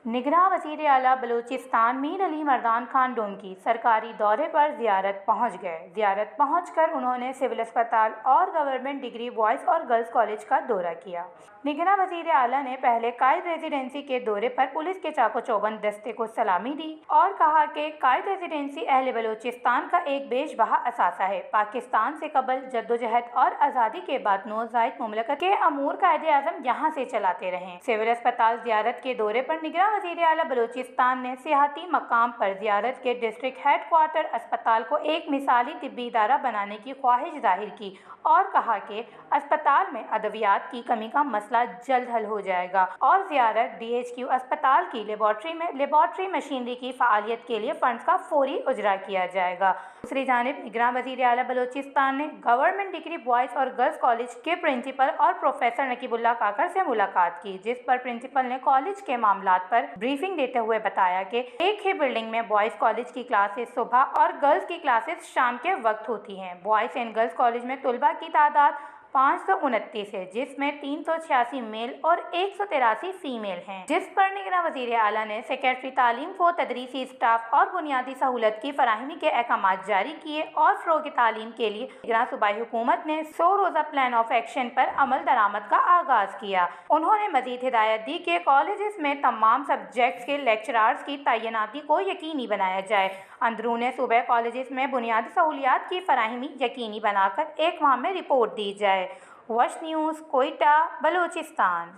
निगरां वज़ीर आला बलूचिस्तान मीर अली मर्दान खान डोंगी सरकारी दौरे पर ज़ियारत पहुंच गए। ज़ियारत पहुंचकर उन्होंने सिविल अस्पताल और गवर्नमेंट डिग्री बॉयज़ और गर्ल्स कॉलेज का दौरा किया। निगरां वज़ीर आला ने पहले कायद रेजिडेंसी के दौरे पर पुलिस के चाको चौबंद दस्ते को सलामी दी और कहा कि कायद रेजिडेंसी अहले बलूचिस्तान का एक बेशबहा असासा है। पाकिस्तान से कबल जद्दोजहद और आज़ादी के बाद नौज़ायद मुमलकत के अमूर कायदे आज़म यहाँ से चलाते रहे। सिविल अस्पताल ज़ियारत के दौरे पर निगरां वज़ीर आला बलूचिस्तान ने सियाहती मकाम पर ज़ियारत के डिस्ट्रिक्ट हेड क्वार्टर अस्पताल को एक मिसाली तिब्बी इदारा बनाने की ख्वाहिश जाहिर की और कहा कि अस्पताल में अद्वियात की कमी का मसला जल्द हल हो जाएगा और ज़ियारत DHQ अस्पताल की लेबॉर्ट्री मशीनरी की फ़ालियत के लिए फंड्स का फौरी उजरा किया जाएगा। दूसरी जानिब निगरां वज़ीर आला बलूचिस्तान ने गवर्नमेंट डिग्री बॉयज़ और गर्ल्स कॉलेज के प्रिंसिपल और प्रोफेसर नकीबुल्लाह काकर से मुलाकात की, जिस पर प्रिंसिपल ने कॉलेज के मामलात पर ब्रीफिंग देते हुए बताया कि एक ही बिल्डिंग में बॉयज़ कॉलेज की क्लासेस सुबह और गर्ल्स की क्लासेस शाम के वक्त होती हैं। बॉयज़ एंड गर्ल्स कॉलेज में तलबा की तादाद 529 है, जिसमें 386 मेल और 183 फीमेल हैं, जिस पर निगरां वज़ीर आला ने सेक्रेटरी तालीम को तदरीसी स्टाफ और बुनियादी सहूलत की फराहमी के अहकाम जारी किए और फ़रोग़ तालीम के लिए निगरां सूबाई हुकूमत ने 100 रोज़ा प्लान ऑफ एक्शन पर अमल दरामद का आगाज़ किया। उन्होंने मज़ीद हिदायत दी कि कॉलेजेस में तमाम सब्जेक्ट्स के लेक्चरार्स की तैनाती को यकीनी बनाया जाए। अंदरून सूबे कॉलेजेस में बुनियादी सहूलियात की फराहमी यकीनी बनाकर एक माह में रिपोर्ट दी जाए। वश न्यूज़, कोयटा, बलूचिस्तान।